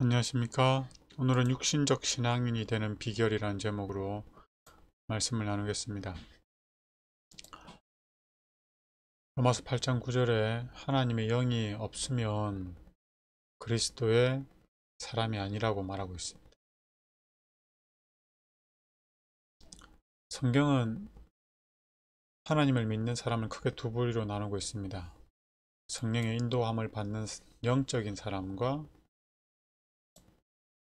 안녕하십니까. 오늘은 육신적 신앙인이 되는 비결이라는 제목으로 말씀을 나누겠습니다. 로마서 8장 9절에 하나님의 영이 없으면 그리스도의 사람이 아니라고 말하고 있습니다. 성경은 하나님을 믿는 사람을 크게 두 부류로 나누고 있습니다. 성령의 인도함을 받는 영적인 사람과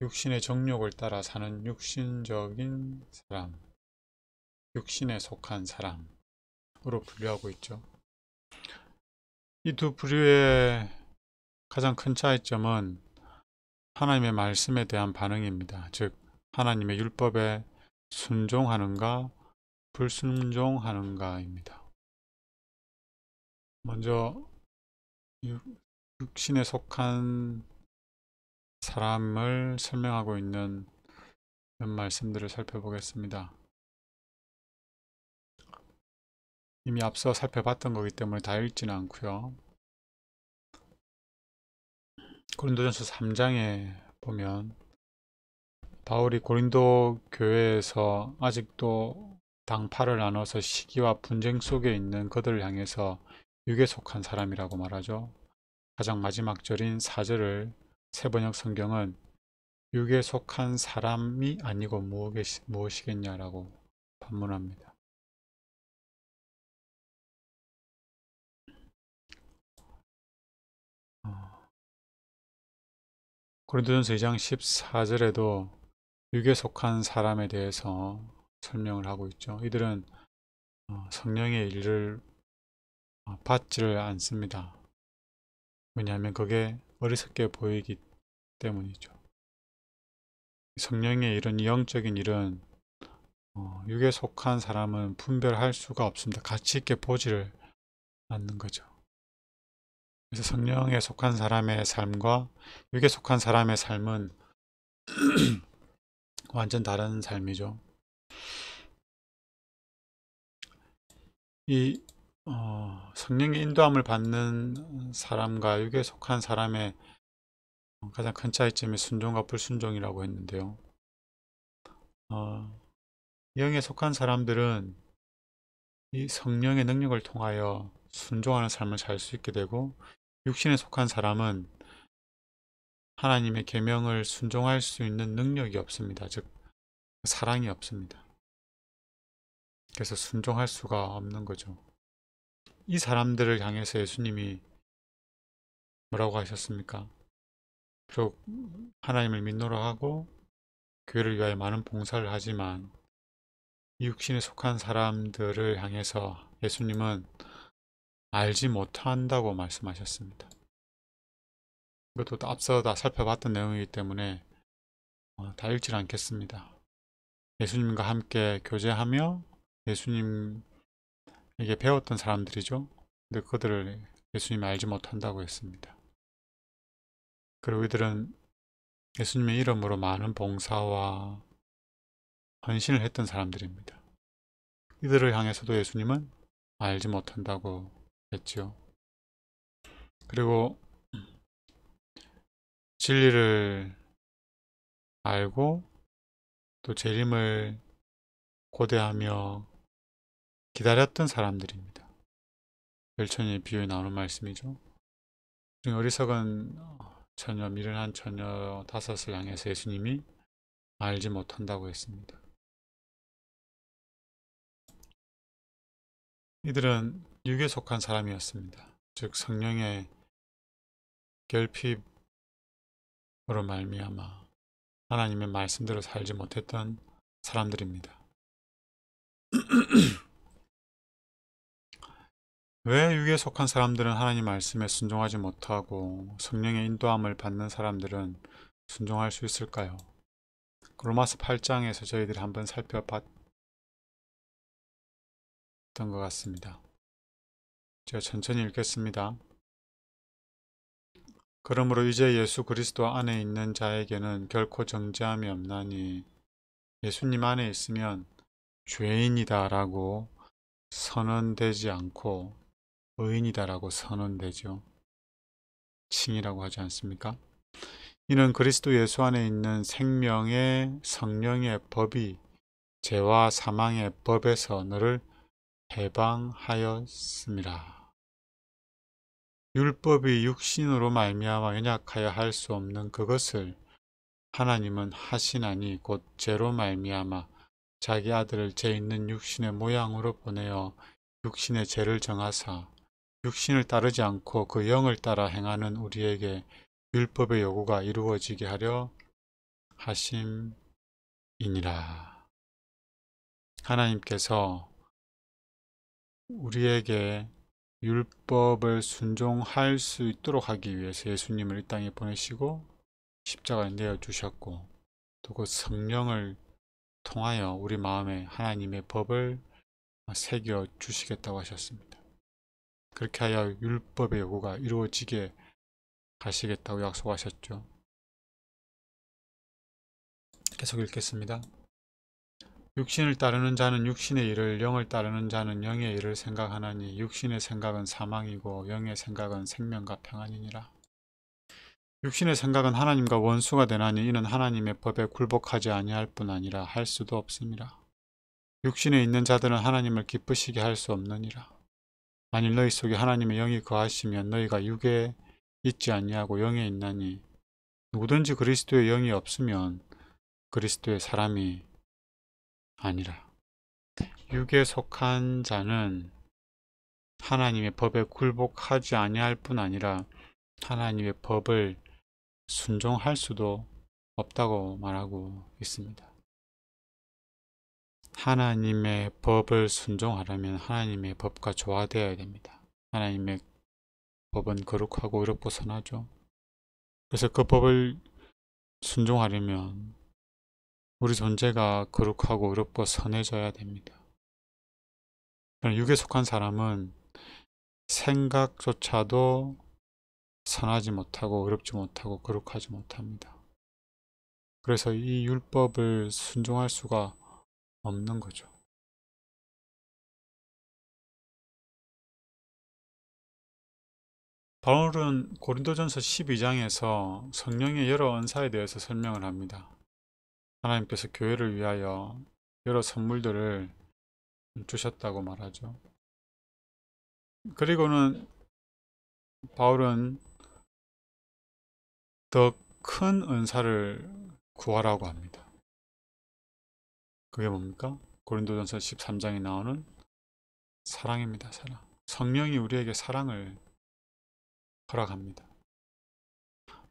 육신의 정욕을 따라 사는 육신적인 사람, 육신에 속한 사람으로 분류하고 있죠. 이 두 부류의 가장 큰 차이점은 하나님의 말씀에 대한 반응입니다. 즉 하나님의 율법에 순종하는가 불순종하는가입니다. 먼저 육신에 속한 사람을 설명하고 있는 말씀들을 살펴보겠습니다. 이미 앞서 살펴봤던 거기 때문에 다 읽지는 않고요. 고린도전서 3장에 보면 바울이 고린도 교회에서 아직도 당파를 나눠서 시기와 분쟁 속에 있는 그들을 향해서 육에 속한 사람이라고 말하죠. 가장 마지막 절인 4절을 세번역 성경은 육에 속한 사람이 아니고 무엇이겠냐라고 반문합니다. 고린도전서 2장 14절에도 육에 속한 사람에 대해서 설명을 하고 있죠. 이들은 성령의 일을 받지를 않습니다. 왜냐하면 그게 어리석게 보이기 때문이죠. 성령의 일은, 영적인 일은 육에 속한 사람은 분별할 수가 없습니다. 가치 있게 보지를 않는 거죠. 그래서 성령에 속한 사람의 삶과 육에 속한 사람의 삶은 완전 다른 삶이죠. 이 성령의 인도함을 받는 사람과 육에 속한 사람의 가장 큰 차이점이 순종과 불순종이라고 했는데요. 영에 속한 사람들은 이 성령의 능력을 통하여 순종하는 삶을 살 수 있게 되고, 육신에 속한 사람은 하나님의 계명을 순종할 수 있는 능력이 없습니다. 즉 사랑이 없습니다. 그래서 순종할 수가 없는 거죠. 이 사람들을 향해서 예수님이 뭐라고 하셨습니까? 비록 하나님을 믿노라 하고 교회를 위하여 많은 봉사를 하지만 이 육신에 속한 사람들을 향해서 예수님은 알지 못한다고 말씀하셨습니다. 이것도 앞서 다 살펴봤던 내용이기 때문에 다 읽지 않겠습니다. 예수님과 함께 교제하며 예수님에게 배웠던 사람들이죠. 근데 그들을 예수님이 알지 못한다고 했습니다. 그리고 이들은 예수님의 이름으로 많은 봉사와 헌신을 했던 사람들입니다. 이들을 향해서도 예수님은 알지 못한다고 했지요. 그리고 진리를 알고 또 재림을 고대하며 기다렸던 사람들입니다. 열처녀의 비유에 나오는 말씀이죠. 어리석은 처녀, 미련한 처녀 5을 향해서 예수님이 알지 못한다고 했습니다. 이들은 육에 속한 사람이었습니다. 즉 성령의 결핍으로 말미암아 하나님의 말씀대로 살지 못했던 사람들입니다. 왜 육에 속한 사람들은 하나님 말씀에 순종하지 못하고 성령의 인도함을 받는 사람들은 순종할 수 있을까요? 로마서 8장에서 저희들이 한번 살펴봤던 것 같습니다. 제가 천천히 읽겠습니다. 그러므로 이제 예수 그리스도 안에 있는 자에게는 결코 정죄함이 없나니 예수님 안에 있으면 죄인이다 라고 선언되지 않고 의인이다 라고 선언되죠. 칭이라고 하지 않습니까? 이는 그리스도 예수 안에 있는 생명의 성령의 법이 죄와 사망의 법에서 너를 해방하였습니다. 율법이 육신으로 말미암아 연약하여 할 수 없는 그것을 하나님은 하시나니 곧 죄로 말미암아 자기 아들을 죄 있는 육신의 모양으로 보내어 육신의 죄를 정하사 육신을 따르지 않고 그 영을 따라 행하는 우리에게 율법의 요구가 이루어지게 하려 하심이니라. 하나님께서 우리에게 율법을 순종할 수 있도록 하기 위해서 예수님을 이 땅에 보내시고 십자가에 내어주셨고 또 그 성령을 통하여 우리 마음에 하나님의 법을 새겨 주시겠다고 하셨습니다. 그렇게 하여 율법의 요구가 이루어지게 하시겠다고 약속하셨죠. 계속 읽겠습니다. 육신을 따르는 자는 육신의 일을, 영을 따르는 자는 영의 일을 생각하나니 육신의 생각은 사망이고 영의 생각은 생명과 평안이니라. 육신의 생각은 하나님과 원수가 되나니 이는 하나님의 법에 굴복하지 아니할 뿐 아니라 할 수도 없음이라. 육신에 있는 자들은 하나님을 기쁘시게 할 수 없느니라. 만일 너희 속에 하나님의 영이 거하시면 너희가 육에 있지 아니하고 영에 있나니 누구든지 그리스도의 영이 없으면 그리스도의 사람이 아니라. 육에 속한 자는 하나님의 법에 굴복하지 아니할 뿐 아니라 하나님의 법을 순종할 수도 없다고 말하고 있습니다. 하나님의 법을 순종하려면 하나님의 법과 조화되어야 됩니다. 하나님의 법은 거룩하고 의롭고 선하죠. 그래서 그 법을 순종하려면 우리 존재가 거룩하고 의롭고 선해져야 됩니다. 육에 속한 사람은 생각조차도 선하지 못하고 의롭지 못하고 거룩하지 못합니다. 그래서 이 율법을 순종할 수가 없는 거죠. 바울은 고린도전서 12장에서 성령의 여러 은사에 대해서 설명을 합니다. 하나님께서 교회를 위하여 여러 선물들을 주셨다고 말하죠. 그리고는 바울은 더 큰 은사를 구하라고 합니다. 그게 뭡니까? 고린도전서 13장에 나오는 사랑입니다. 사랑. 성령이 우리에게 사랑을 허락합니다.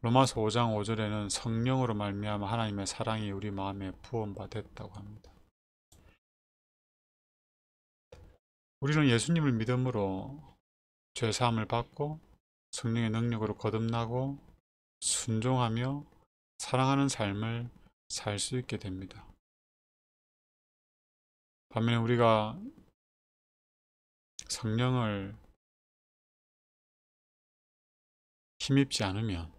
로마서 5장 5절에는 성령으로 말미암아 하나님의 사랑이 우리 마음에 부음받았다고 합니다. 우리는 예수님을 믿음으로 죄사함을 받고 성령의 능력으로 거듭나고 순종하며 사랑하는 삶을 살 수 있게 됩니다. 반면에 우리가 성령을 힘입지 않으면,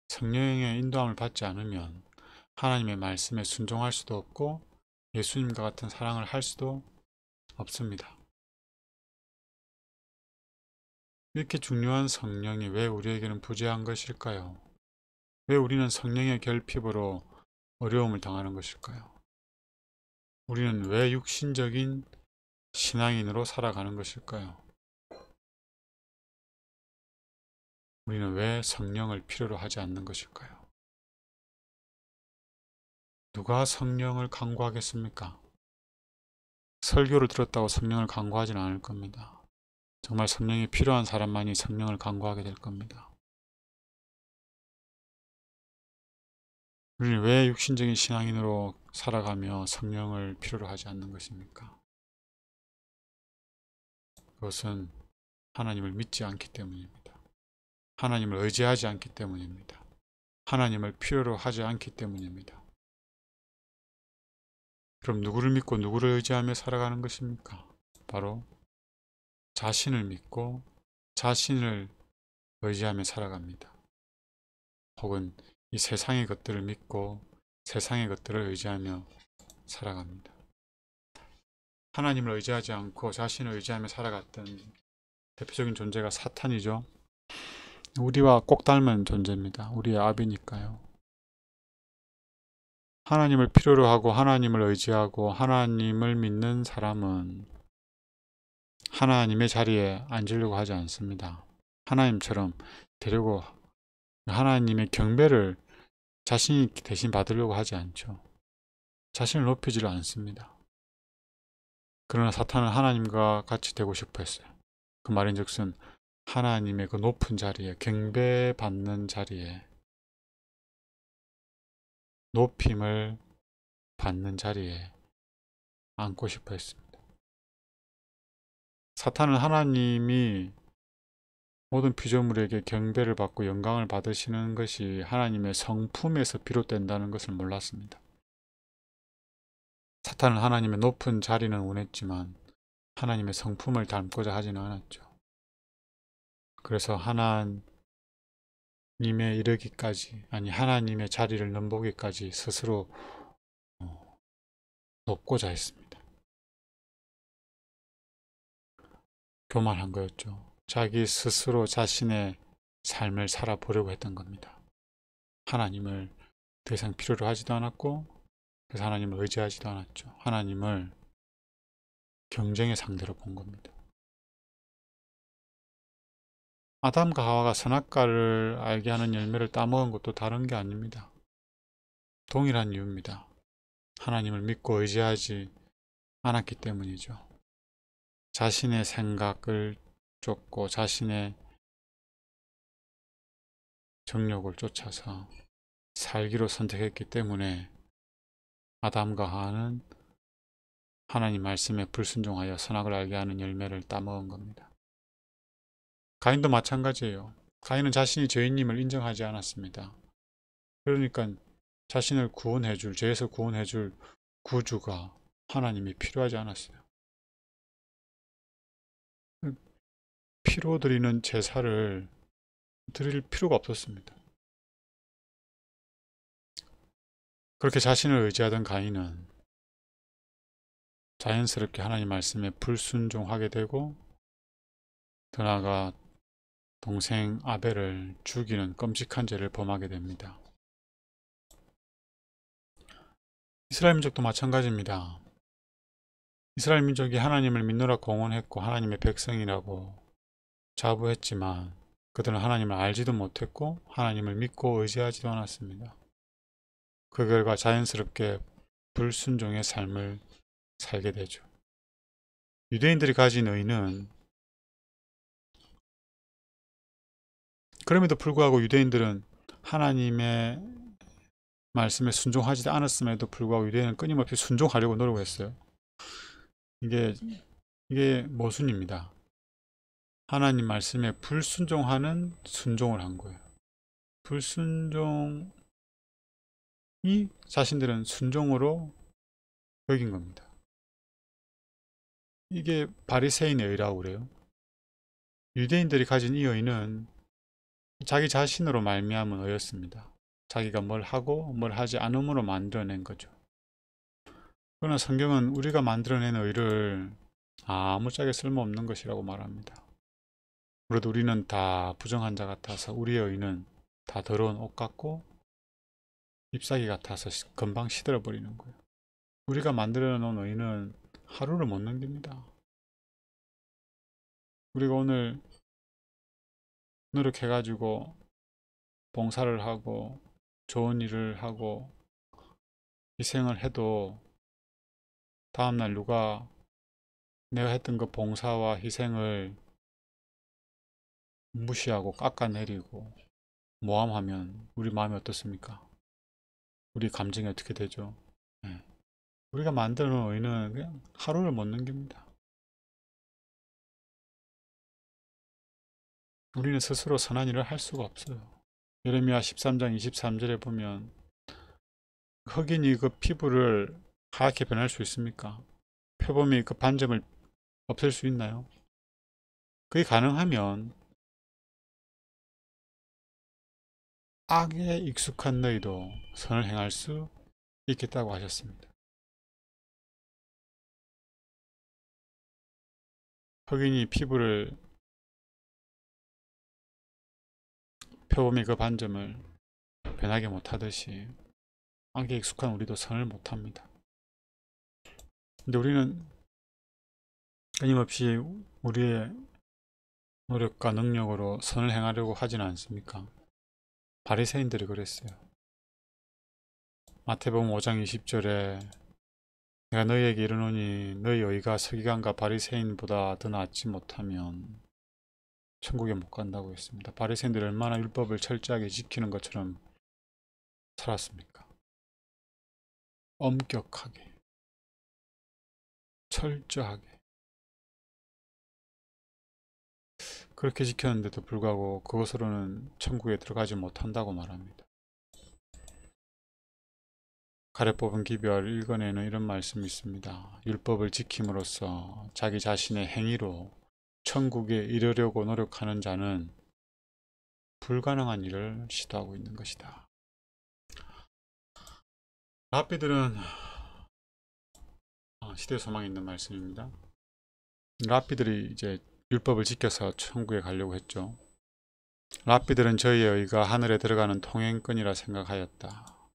성령의 인도함을 받지 않으면 하나님의 말씀에 순종할 수도 없고 예수님과 같은 사랑을 할 수도 없습니다. 이렇게 중요한 성령이 왜 우리에게는 부재한 것일까요? 왜 우리는 성령의 결핍으로 어려움을 당하는 것일까요? 우리는 왜 육신적인 신앙인으로 살아가는 것일까요? 우리는 왜 성령을 필요로 하지 않는 것일까요? 누가 성령을 간구하겠습니까? 설교를 들었다고 성령을 간구하지는 않을 겁니다. 정말 성령이 필요한 사람만이 성령을 간구하게 될 겁니다. 우리는 왜 육신적인 신앙인으로 살아가며 성령을 필요로 하지 않는 것입니까? 그것은 하나님을 믿지 않기 때문입니다. 하나님을 의지하지 않기 때문입니다. 하나님을 필요로 하지 않기 때문입니다. 그럼 누구를 믿고 누구를 의지하며 살아가는 것입니까? 바로 자신을 믿고 자신을 의지하며 살아갑니다. 혹은 이 세상의 것들을 믿고 세상의 것들을 의지하며 살아갑니다. 하나님을 의지하지 않고 자신을 의지하며 살아갔던 대표적인 존재가 사탄이죠. 우리와 꼭 닮은 존재입니다. 우리의 아비니까요. 하나님을 필요로 하고 하나님을 의지하고 하나님을 믿는 사람은 하나님의 자리에 앉으려고 하지 않습니다. 하나님처럼 되려고, 하나님의 경배를 자신이 대신 받으려고 하지 않죠. 자신을 높이지를 않습니다. 그러나 사탄은 하나님과 같이 되고 싶어 했어요. 그 말인즉슨 하나님의 그 높은 자리에, 경배받는 자리에, 높임을 받는 자리에 앉고 싶어 했습니다. 사탄은 하나님이 모든 피조물에게 경배를 받고 영광을 받으시는 것이 하나님의 성품에서 비롯된다는 것을 몰랐습니다. 사탄은 하나님의 높은 자리는 원했지만 하나님의 성품을 닮고자 하지는 않았죠. 그래서 하나님에 이르기까지, 아니 하나님의 자리를 넘보기까지 스스로 높고자 했습니다. 교만한 거였죠. 자기 스스로 자신의 삶을 살아보려고 했던 겁니다. 하나님을 더 이상 필요로 하지도 않았고, 그래서 하나님을 의지하지도 않았죠. 하나님을 경쟁의 상대로 본 겁니다. 아담과 하와가 선악과를 알게 하는 열매를 따먹은 것도 다른 게 아닙니다. 동일한 이유입니다. 하나님을 믿고 의지하지 않았기 때문이죠. 자신의 생각을 쫓고 자신의 정욕을 쫓아서 살기로 선택했기 때문에 아담과 하와는 하나님 말씀에 불순종하여 선악을 알게 하는 열매를 따먹은 겁니다. 가인도 마찬가지예요. 가인은 자신이 죄인임을 인정하지 않았습니다. 그러니까 자신을 구원해줄, 죄에서 구원해줄 구주가 하나님이 필요하지 않았어요. 피로 드리는 제사를 드릴 필요가 없었습니다. 그렇게 자신을 의지하던 가인은 자연스럽게 하나님 말씀에 불순종하게 되고, 더 나아가 동생 아벨을 죽이는 끔찍한 죄를 범하게 됩니다. 이스라엘 민족도 마찬가지입니다. 이스라엘 민족이 하나님을 믿노라 공언했고 하나님의 백성이라고 자부했지만 그들은 하나님을 알지도 못했고 하나님을 믿고 의지하지도 않았습니다. 그 결과 자연스럽게 불순종의 삶을 살게 되죠. 유대인들이 가진 의는, 그럼에도 불구하고 유대인들은 하나님의 말씀에 순종하지 않았음에도 불구하고 유대인은 끊임없이 순종하려고 노력했어요. 이게 모순입니다. 하나님 말씀에 불순종하는 순종을 한 거예요. 불순종이 자신들은 순종으로 여긴 겁니다. 이게 바리새인의 의라고 그래요. 유대인들이 가진 이 의는 자기 자신으로 말미암은 의였습니다. 자기가 뭘 하고 뭘 하지 않음으로 만들어낸 거죠. 그러나 성경은 우리가 만들어낸 의를 아무짝에 쓸모없는 것이라고 말합니다. 그래도 우리는 다 부정한 자 같아서 우리의 의는 다 더러운 옷 같고 잎사귀 같아서 금방 시들어 버리는 거예요. 우리가 만들어 놓은 의는 하루를 못 넘깁니다. 우리가 오늘 노력해가지고 봉사를 하고 좋은 일을 하고 희생을 해도 다음날 누가 내가 했던 그 봉사와 희생을 무시하고 깎아내리고 모함하면 우리 마음이 어떻습니까? 우리 감정이 어떻게 되죠? 네. 우리가 만들어 놓은 의는 그냥 하루를 못 넘깁니다. 우리는 스스로 선한 일을 할 수가 없어요. 예레미야 13장 23절에 보면 흑인이 그 피부를 하얗게 변할 수 있습니까? 표범이 그 반점을 없앨 수 있나요? 그게 가능하면 악에 익숙한 너희도 선을 행할 수 있겠다고 하셨습니다. 흑인이 피부를 표범이 그 반점을 변하게 못하듯이 악에 익숙한 우리도 선을 못합니다. 근데 우리는 끊임없이 우리의 노력과 능력으로 선을 행하려고 하지는 않습니까? 바리새인들이 그랬어요. 마태복음 5장 20절에 내가 너희에게 이르노니 너희 의가 서기관과 바리새인보다 더 낫지 못하면 천국에 못 간다고 했습니다. 바리새인들이 얼마나 율법을 철저하게 지키는 것처럼 살았습니까? 엄격하게, 철저하게 그렇게 지켰는데도 불구하고 그것으로는 천국에 들어가지 못한다고 말합니다. 가래 뽑은 기별 1권에는 이런 말씀이 있습니다. 율법을 지킴으로써 자기 자신의 행위로 천국에 이르려고 노력하는 자는 불가능한 일을 시도하고 있는 것이다. 랍비들은 시대 소망이 있는 말씀입니다. 랍비들이 이제 율법을 지켜서 천국에 가려고 했죠. 랍비들은 저희의 의가 하늘에 들어가는 통행권이라 생각하였다.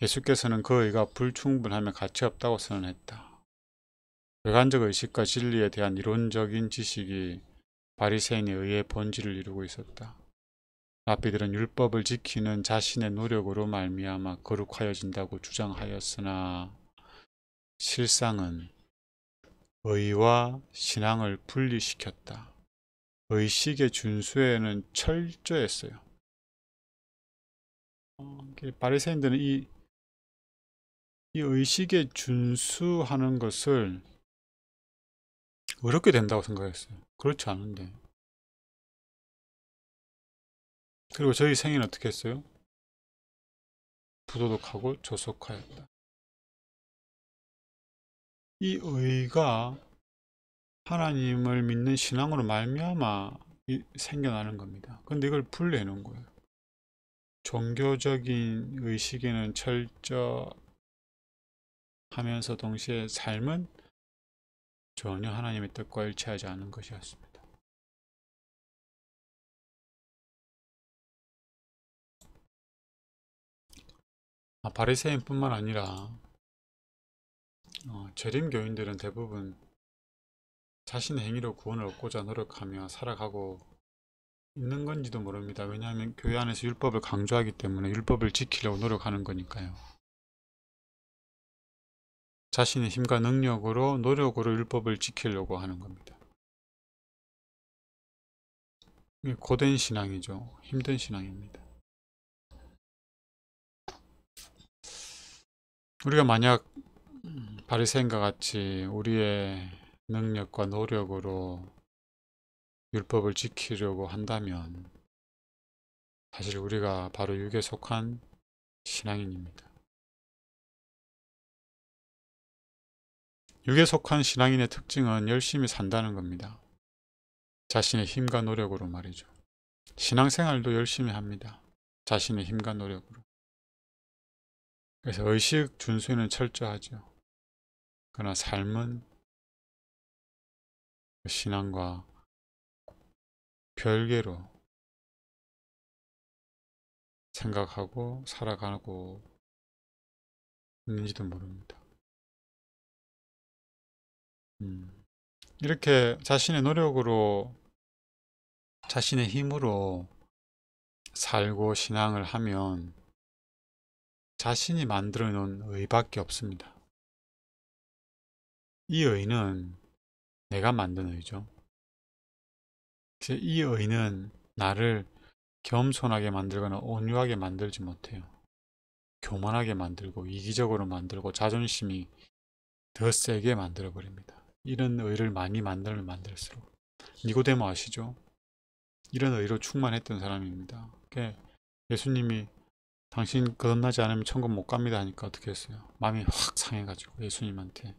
예수께서는 그 의가 불충분하며 가치없다고 선언했다. 외관적 의식과 진리에 대한 이론적인 지식이 바리새인의 의의 본질을 이루고 있었다. 랍비들은 율법을 지키는 자신의 노력으로 말미암아 거룩하여진다고 주장하였으나 실상은 의와 신앙을 분리시켰다. 의식의 준수에는 철저했어요. 바리새인들은 이 의식에 준수하는 것을 어렵게 된다고 생각했어요. 그렇지 않은데. 그리고 저희 생애는 어떻게 했어요? 부도덕하고 조속하였다. 이 의가 하나님을 믿는 신앙으로 말미암아 생겨나는 겁니다. 근데 이걸 분리해 놓은 거예요. 종교적인 의식에는 철저하면서 동시에 삶은 전혀 하나님의 뜻과 일치하지 않은 것이었습니다. 바리새인뿐만 아니라 재림 교인들은 대부분 자신의 행위로 구원을 얻고자 노력하며 살아가고 있는 건지도 모릅니다. 왜냐하면 교회 안에서 율법을 강조하기 때문에 율법을 지키려고 노력하는 거니까요. 자신의 힘과 능력으로 노력으로 율법을 지키려고 하는 겁니다. 고된 신앙이죠. 힘든 신앙입니다. 우리가 만약 바리새인과 같이 우리의 능력과 노력으로 율법을 지키려고 한다면 사실 우리가 바로 육에 속한 신앙인입니다. 육에 속한 신앙인의 특징은 열심히 산다는 겁니다. 자신의 힘과 노력으로 말이죠. 신앙생활도 열심히 합니다. 자신의 힘과 노력으로. 그래서 의식 준수에는 철저하죠. 그러나 삶은 신앙과 별개로 생각하고 살아가고 있는지도 모릅니다. 이렇게 자신의 노력으로 자신의 힘으로 살고 신앙을 하면 자신이 만들어 놓은 의밖에 없습니다. 이 의는 내가 만든 의죠. 이 의는 나를 겸손하게 만들거나 온유하게 만들지 못해요. 교만하게 만들고 이기적으로 만들고 자존심이 더 세게 만들어 버립니다. 이런 의를 많이 만들면 만들수록. 니고데모 아시죠? 이런 의로 충만했던 사람입니다. 예수님이 당신 거듭나지 않으면 천국 못 갑니다 하니까 어떻게 했어요? 마음이 확 상해가지고 예수님한테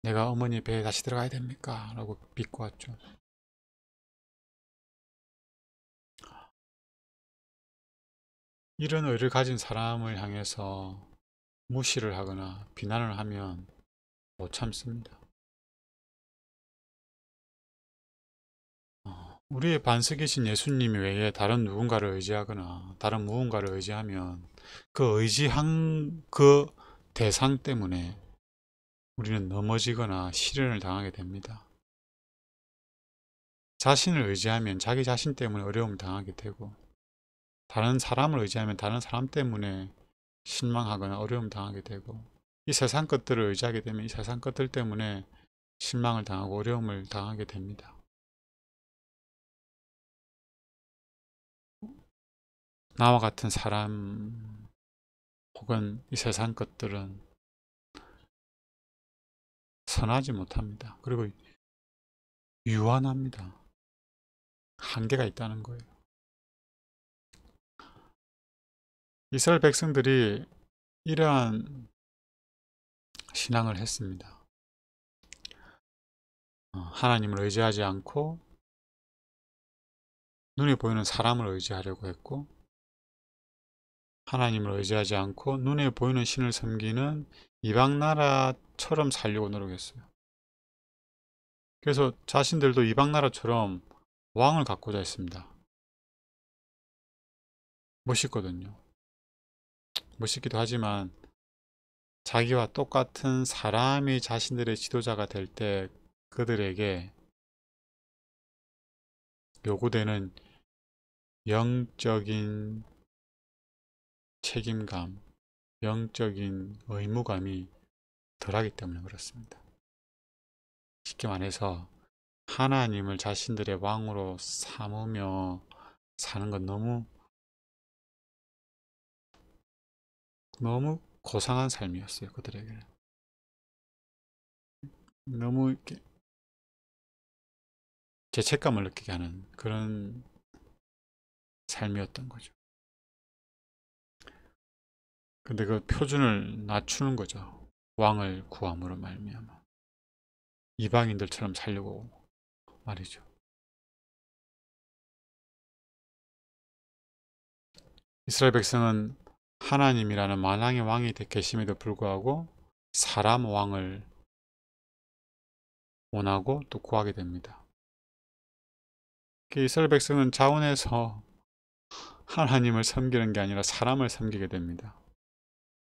내가 어머니 배에 다시 들어가야 됩니까? 라고 비꼬았죠. 이런 의를 가진 사람을 향해서 무시를 하거나 비난을 하면 못 참습니다. 우리의 반석이신 예수님 외에 다른 누군가를 의지하거나 다른 무언가를 의지하면 그 의지한 그 대상 때문에 우리는 넘어지거나 시련을 당하게 됩니다. 자신을 의지하면 자기 자신 때문에 어려움을 당하게 되고, 다른 사람을 의지하면 다른 사람 때문에 실망하거나 어려움을 당하게 되고, 이 세상 것들을 의지하게 되면 이 세상 것들 때문에 실망을 당하고 어려움을 당하게 됩니다. 나와 같은 사람 혹은 이 세상 것들은 선하지 못합니다. 그리고 유한합니다. 한계가 있다는 거예요. 이스라엘 백성들이 이러한 신앙을 했습니다. 하나님을 의지하지 않고 눈에 보이는 사람을 의지하려고 했고, 하나님을 의지하지 않고 눈에 보이는 신을 섬기는 이방 나라처럼 살려고 노력했어요. 그래서 자신들도 이방 나라처럼 왕을 갖고자 했습니다. 멋있거든요. 멋있기도 하지만 자기와 똑같은 사람이 자신들의 지도자가 될 때 그들에게 요구되는 영적인 책임감, 영적인 의무감이 덜하기 때문에 그렇습니다. 쉽게 말해서 하나님을 자신들의 왕으로 삼으며 사는 건 너무 고상한 삶이었어요. 그들에게는. 너무 이렇게 죄책감을 느끼게 하는 그런 삶이었던 거죠. 근데 그 표준을 낮추는 거죠. 왕을 구함으로 말미암아 이방인들처럼 살려고 말이죠. 이스라엘 백성은 하나님이라는 만왕의 왕이 계심에도 불구하고 사람 왕을 원하고 또 구하게 됩니다. 이스라엘 백성은 자원해서 하나님을 섬기는 게 아니라 사람을 섬기게 됩니다.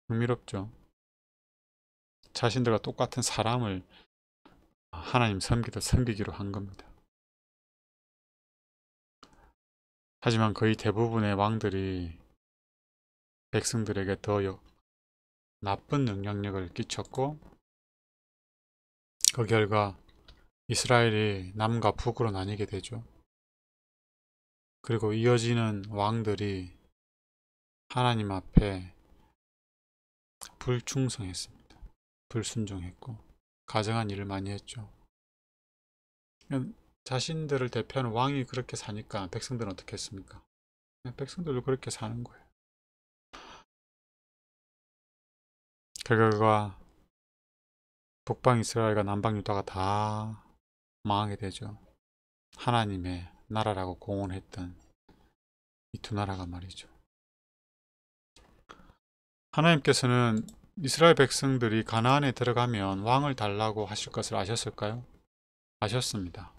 흥미롭죠? 자신들과 똑같은 사람을 하나님 섬기기로 한 겁니다. 하지만 거의 대부분의 왕들이 백성들에게 더 나쁜 영향력을 끼쳤고, 그 결과 이스라엘이 남과 북으로 나뉘게 되죠. 그리고 이어지는 왕들이 하나님 앞에 불충성했습니다. 불순종했고 가증한 일을 많이 했죠. 자신들을 대표하는 왕이 그렇게 사니까 백성들은 어떻게 했습니까? 백성들도 그렇게 사는 거예요. 그 결과 북방 이스라엘과 남방 유다가 다 망하게 되죠. 하나님의 나라라고 공언했던 이 두 나라가 말이죠. 하나님께서는 이스라엘 백성들이 가나안에 들어가면 왕을 달라고 하실 것을 아셨을까요? 아셨습니다.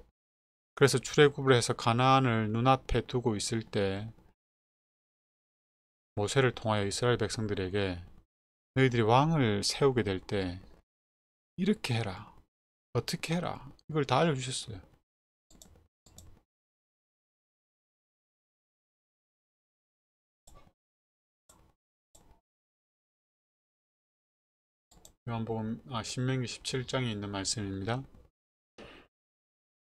그래서 출애굽을 해서 가나안을 눈앞에 두고 있을 때 모세를 통하여 이스라엘 백성들에게 너희들이 왕을 세우게 될 때 이렇게 해라, 어떻게 해라, 이걸 다 알려주셨어요. 요한복음 신명기 17장에 있는 말씀입니다.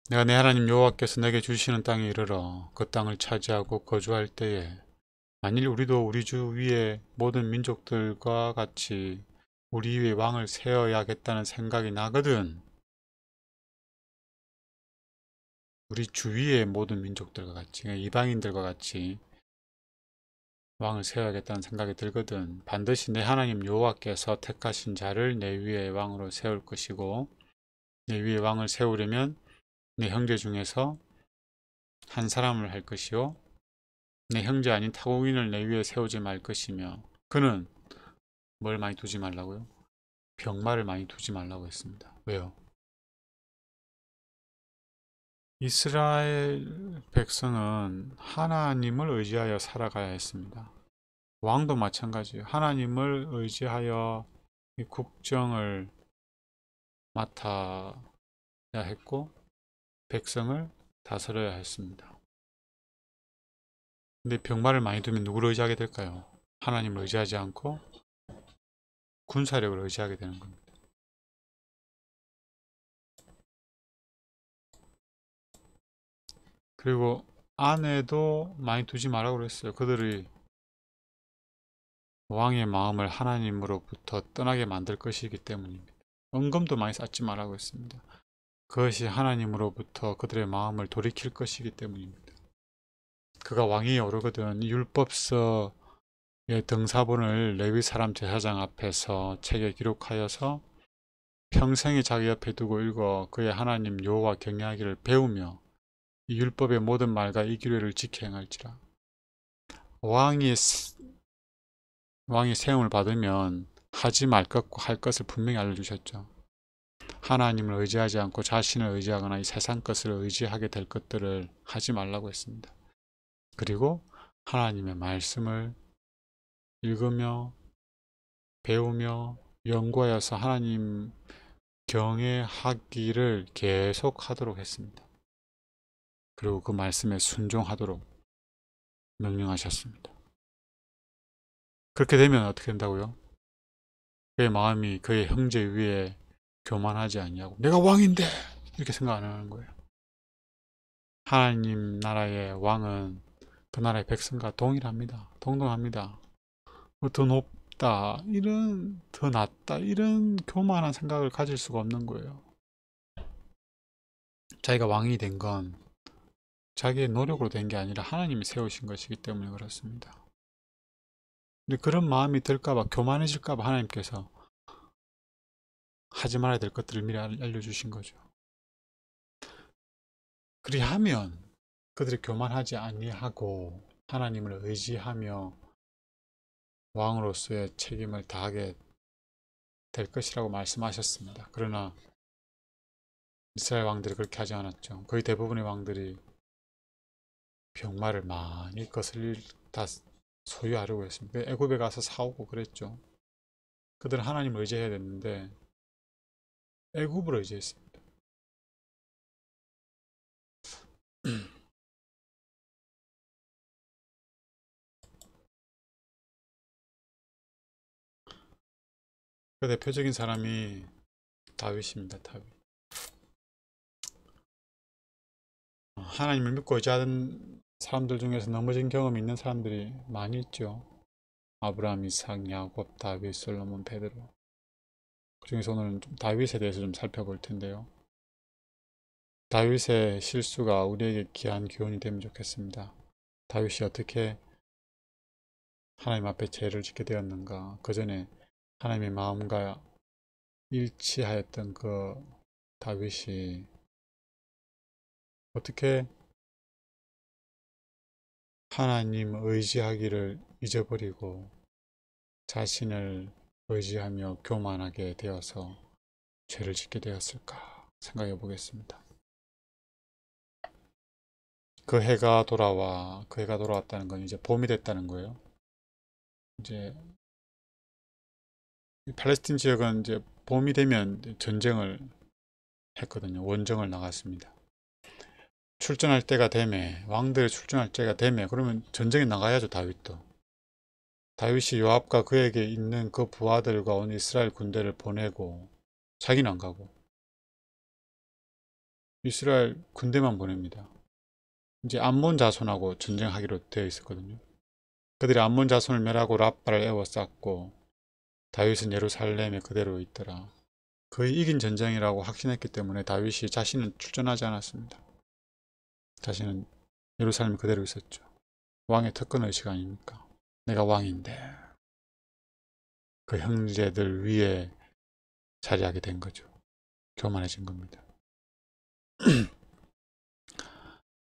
내가 내 하나님 여호와께서 내게 주시는 땅에 이르러 그 땅을 차지하고 거주할 때에 만일 우리도 우리 주 위에 모든 민족들과 같이 우리 위에 왕을 세워야겠다는 생각이 나거든. 우리 주위의 모든 민족들과 같이, 이방인들과 같이 왕을 세워야겠다는 생각이 들거든. 반드시 내 하나님 여호와께서 택하신 자를 내 위에 왕으로 세울 것이고, 내 위에 왕을 세우려면 내 형제 중에서 한 사람을 할 것이요 내 형제 아닌 타국인을 내 위에 세우지 말 것이며, 그는 뭘 많이 두지 말라고요? 병마를 많이 두지 말라고 했습니다. 왜요? 이스라엘 백성은 하나님을 의지하여 살아가야 했습니다. 왕도 마찬가지예요. 하나님을 의지하여 이 국정을 맡아야 했고 백성을 다스려야 했습니다. 근데 병마를 많이 두면 누구를 의지하게 될까요? 하나님을 의지하지 않고 군사력을 의지하게 되는 겁니다. 그리고 아내도 많이 두지 말라고 그랬어요. 그들이 왕의 마음을 하나님으로부터 떠나게 만들 것이기 때문입니다. 은금도 많이 쌓지 말라고 했습니다. 그것이 하나님으로부터 그들의 마음을 돌이킬 것이기 때문입니다. 그가 왕위에 오르거든 율법서의 등사본을 레위 사람 제사장 앞에서 책에 기록하여서 평생에 자기 옆에 두고 읽어 그의 하나님 여호와 경외하기를 배우며 이 율법의 모든 말과 이 규례를 지켜 행할지라. 왕이 세움을 받으면 하지 말 것과 할 것을 분명히 알려주셨죠. 하나님을 의지하지 않고 자신을 의지하거나 이 세상 것을 의지하게 될 것들을 하지 말라고 했습니다. 그리고 하나님의 말씀을 읽으며 배우며 연구하여서 하나님 경외하기를 계속 하도록 했습니다. 그리고 그 말씀에 순종하도록 명령하셨습니다. 그렇게 되면 어떻게 된다고요? 그의 마음이 그의 형제 위에 교만하지 아니하고 내가 왕인데 이렇게 생각 안 하는 거예요. 하나님 나라의 왕은 그 나라의 백성과 동일합니다. 동등합니다. 더 높다, 더 낫다, 이런 교만한 생각을 가질 수가 없는 거예요. 자기가 왕이 된 건 자기의 노력으로 된 게 아니라 하나님이 세우신 것이기 때문에 그렇습니다. 근데 그런 마음이 들까봐, 교만해질까봐 하나님께서 하지 말아야 될 것들을 미리 알려주신 거죠. 그리하면 그들이 교만하지 아니하고 하나님을 의지하며 왕으로서의 책임을 다하게 될 것이라고 말씀하셨습니다. 그러나 이스라엘 왕들이 그렇게 하지 않았죠. 거의 대부분의 왕들이 병마를 많이 다 소유하려고 했습니다. 애굽에 가서 사오고 그랬죠. 그들은 하나님을 의지해야 됐는데 애굽을 의지했습니다. 그 대표적인 사람이 다윗입니다. 다윗. 하나님을 믿고 의지하는 사람들 중에서 넘어진 경험이 있는 사람들이 많이 있죠. 아브라함, 이삭, 야곱, 다윗, 솔로몬, 베드로. 그 중에서 오늘은 좀 다윗에 대해서 좀 살펴볼 텐데요. 다윗의 실수가 우리에게 귀한 교훈이 되면 좋겠습니다. 다윗이 어떻게 하나님 앞에 죄를 짓게 되었는가. 그 전에 하나님의 마음과 일치하였던 그 다윗이 어떻게 하나님 의지하기를 잊어버리고 자신을 의지하며 교만하게 되어서 죄를 짓게 되었을까 생각해 보겠습니다. 그 해가 돌아왔다는 건 이제 봄이 됐다는 거예요. 이제 팔레스틴 지역은 이제 봄이 되면 전쟁을 했거든요. 원정을 나갔습니다. 출전할 때가 되매, 왕들이 출전할 때가 되매, 그러면 전쟁에 나가야죠. 다윗도. 다윗이 요압과 그에게 있는 그 부하들과 온 이스라엘 군대를 보내고 자기는 안 가고 이스라엘 군대만 보냅니다. 이제 암몬 자손하고 전쟁하기로 되어 있었거든요. 그들이 암몬 자손을 멸하고 랍바를 에워쌌고 다윗은 예루살렘에 그대로 있더라. 거의 이긴 전쟁이라고 확신했기 때문에 다윗이 자신은 출전하지 않았습니다. 자신은 예루살렘에 그대로 있었죠. 왕의 특권의식 아닙니까? 내가 왕인데 그 형제들 위에 자리하게 된 거죠. 교만해진 겁니다.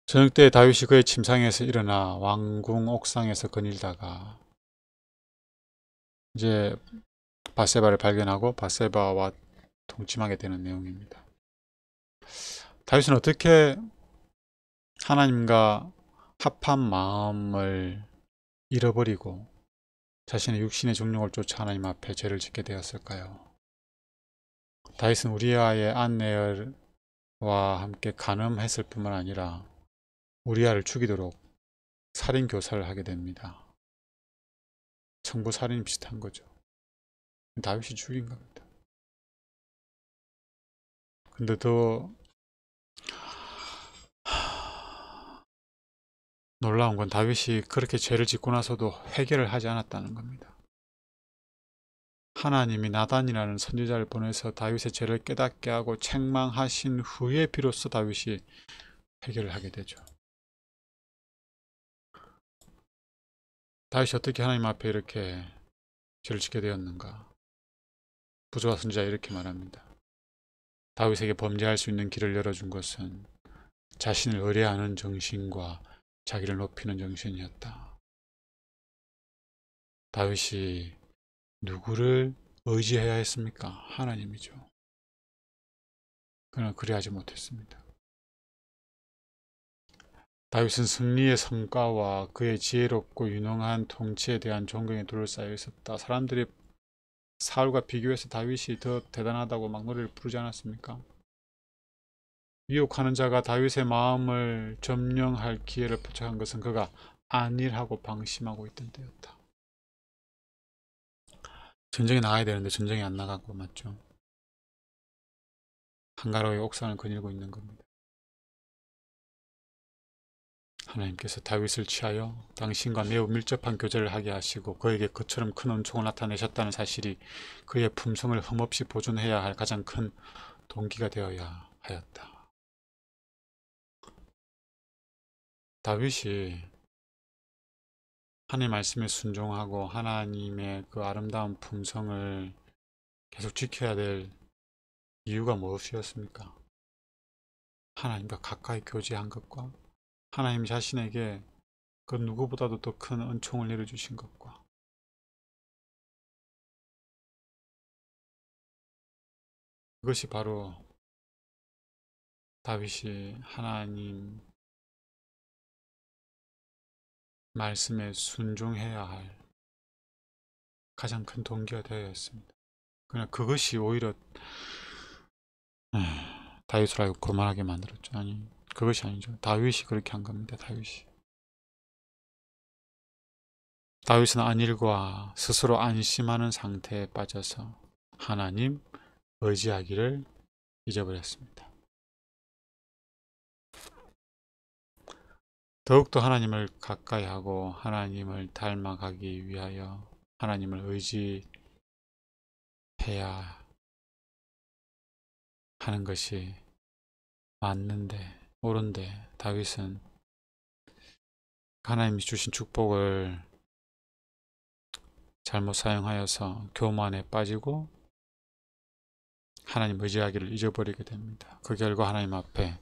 저녁 때 다윗이 그의 침상에서 일어나 왕궁 옥상에서 거닐다가 이제 밧세바를 발견하고 밧세바와 동침하게 되는 내용입니다. 다윗은 어떻게 하나님과 합한 마음을 잃어버리고 자신의 육신의 정욕을 쫓아 하나님 앞에 죄를 짓게 되었을까요? 다윗은 우리아의 아내와 함께 간음했을 뿐만 아니라 우리아를 죽이도록 살인 교사를 하게 됩니다. 청부 살인 비슷한 거죠. 다윗이 죽인 겁니다. 근데 더 놀라운 건 다윗이 그렇게 죄를 짓고 나서도 회개를 하지 않았다는 겁니다. 하나님이 나단이라는 선지자를 보내서 다윗의 죄를 깨닫게 하고 책망하신 후에 비로소 다윗이 회개를 하게 되죠. 다윗이 어떻게 하나님 앞에 이렇게 죄를 짓게 되었는가? 부조와 선지자 이렇게 말합니다. 다윗에게 범죄할 수 있는 길을 열어준 것은 자신을 의뢰하는 정신과 자기를 높이는 정신이었다. 다윗이 누구를 의지해야 했습니까? 하나님이죠. 그러나 그리하지 못했습니다. 다윗은 승리의 성과와 그의 지혜롭고 유능한 통치에 대한 존경에 둘러싸여 있었다. 사람들이 사울과 비교해서 다윗이 더 대단하다고 막 노래를 부르지 않았습니까? 유혹하는 자가 다윗의 마음을 점령할 기회를 포착한 것은 그가 안일하고 방심하고 있던 때였다. 전쟁에 나가야 되는데 전쟁에 안 나가고 맞죠? 한가로이 옥상을 거닐고 있는 겁니다. 하나님께서 다윗을 취하여 당신과 매우 밀접한 교제를 하게 하시고 그에게 그처럼 큰 은총을 나타내셨다는 사실이 그의 품성을 흠없이 보존해야 할 가장 큰 동기가 되어야 하였다. 다윗이 하나님 말씀에 순종하고 하나님의 그 아름다운 품성을 계속 지켜야 될 이유가 무엇이었습니까? 하나님과 가까이 교제한 것과 하나님 자신에게 그 누구보다도 더 큰 은총을 내려주신 것과 그것이 바로 다윗이 하나님 말씀에 순종해야 할 가장 큰 동기가 되어야 했습니다. 그러나 그것이 오히려 다윗을 알고 거만하게 만들었죠. 아니, 그것이 아니죠. 다윗이 그렇게 한 겁니다. 다윗은 안일과 스스로 안심하는 상태에 빠져서 하나님 의지하기를 잊어버렸습니다. 더욱더 하나님을 가까이 하고 하나님을 닮아가기 위하여 하나님을 의지해야 하는 것이 맞는데 옳은데 다윗은 하나님이 주신 축복을 잘못 사용하여서 교만에 빠지고 하나님 의지하기를 잊어버리게 됩니다. 그 결과 하나님 앞에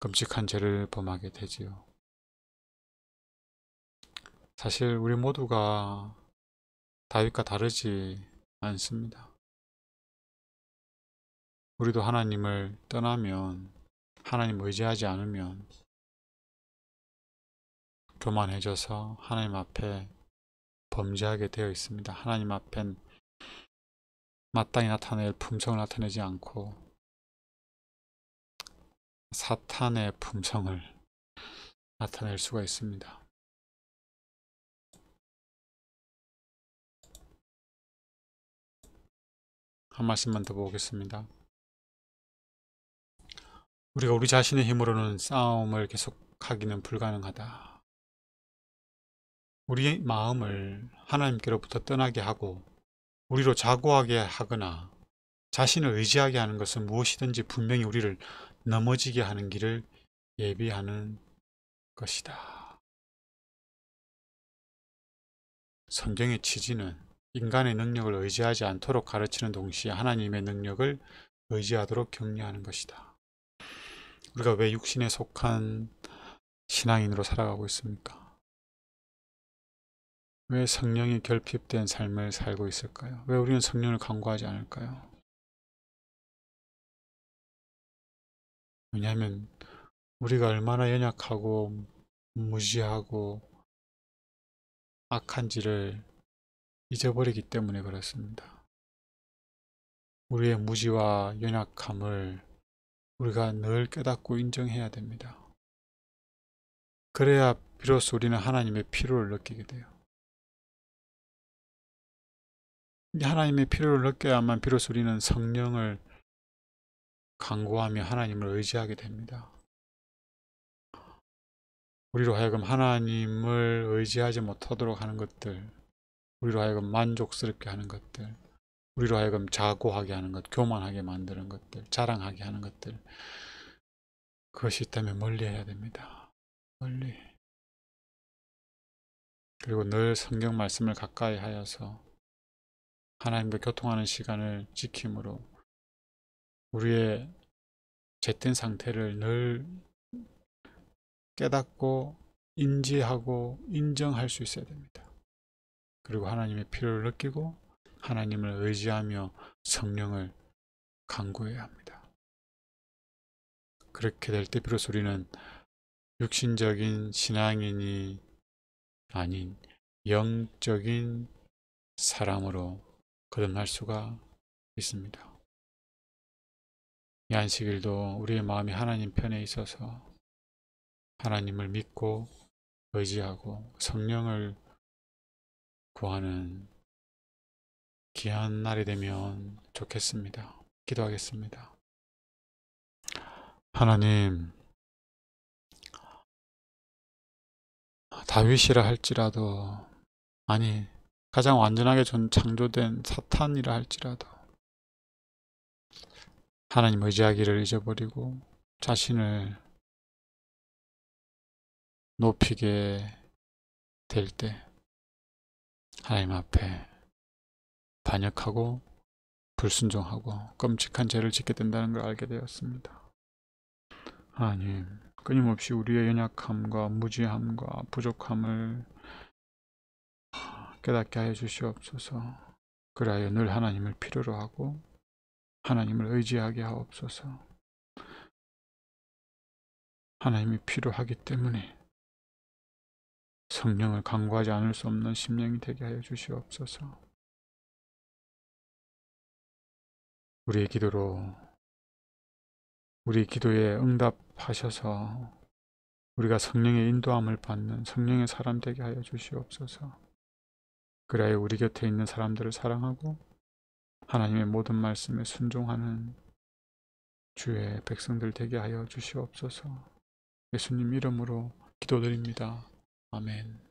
끔찍한 죄를 범하게 되지요. 사실 우리 모두가 다윗과 다르지 않습니다. 우리도 하나님을 떠나면 하나님 의지하지 않으면 교만해져서 하나님 앞에 범죄하게 되어 있습니다. 하나님 앞엔 마땅히 나타낼 품성을 나타내지 않고 사탄의 품성을 나타낼 수가 있습니다. 한 말씀만 더 보겠습니다. 우리가 우리 자신의 힘으로는 싸움을 계속하기는 불가능하다. 우리의 마음을 하나님께로부터 떠나게 하고 우리로 자고하게 하거나 자신을 의지하게 하는 것은 무엇이든지 분명히 우리를 넘어지게 하는 길을 예비하는 것이다. 성경의 취지는 인간의 능력을 의지하지 않도록 가르치는 동시에 하나님의 능력을 의지하도록 격려하는 것이다. 우리가 왜 육신에 속한 신앙인으로 살아가고 있습니까? 왜 성령이 결핍된 삶을 살고 있을까요? 왜 우리는 성령을 간구하지 않을까요? 왜냐하면 우리가 얼마나 연약하고 무지하고 악한지를 잊어버리기 때문에 그렇습니다. 우리의 무지와 연약함을 우리가 늘 깨닫고 인정해야 됩니다. 그래야 비로소 우리는 하나님의 필요를 느끼게 돼요. 하나님의 필요를 느껴야만 비로소 우리는 성령을 간구하며 하나님을 의지하게 됩니다. 우리로 하여금 하나님을 의지하지 못하도록 하는 것들, 우리로 하여금 만족스럽게 하는 것들, 우리로 하여금 자고하게 하는 것, 교만하게 만드는 것들, 자랑하게 하는 것들, 그것이 있다면 멀리 해야 됩니다. 멀리. 그리고 늘 성경 말씀을 가까이 하여서 하나님과 교통하는 시간을 지킴으로 우리의 젬된 상태를 늘 깨닫고 인지하고 인정할 수 있어야 됩니다. 그리고 하나님의 필요를 느끼고 하나님을 의지하며 성령을 간구해야 합니다. 그렇게 될 때 비로소 우리는 육신적인 신앙인이 아닌 영적인 사람으로 거듭날 수가 있습니다. 이 안식일도 우리의 마음이 하나님 편에 있어서 하나님을 믿고 의지하고 성령을 구하는 귀한 날이 되면 좋겠습니다. 기도하겠습니다. 하나님, 다윗이라 할지라도, 아니 가장 완전하게 창조된 사탄이라 할지라도 하나님 의지하기를 잊어버리고 자신을 높이게 될 때 하나님 앞에 반역하고 불순종하고 끔찍한 죄를 짓게 된다는 걸 알게 되었습니다. 하나님, 끊임없이 우리의 연약함과 무지함과 부족함을 깨닫게 하여 주시옵소서. 그리하여 늘 하나님을 필요로 하고 하나님을 의지하게 하옵소서. 하나님이 필요하기 때문에 성령을 간구하지 않을 수 없는 심령이 되게 하여 주시옵소서. 우리의 기도에 응답하셔서 우리가 성령의 인도함을 받는 성령의 사람 되게 하여 주시옵소서. 그래야 우리 곁에 있는 사람들을 사랑하고 하나님의 모든 말씀에 순종하는 주의 백성들 되게 하여 주시옵소서. 예수님 이름으로 기도드립니다. 아멘.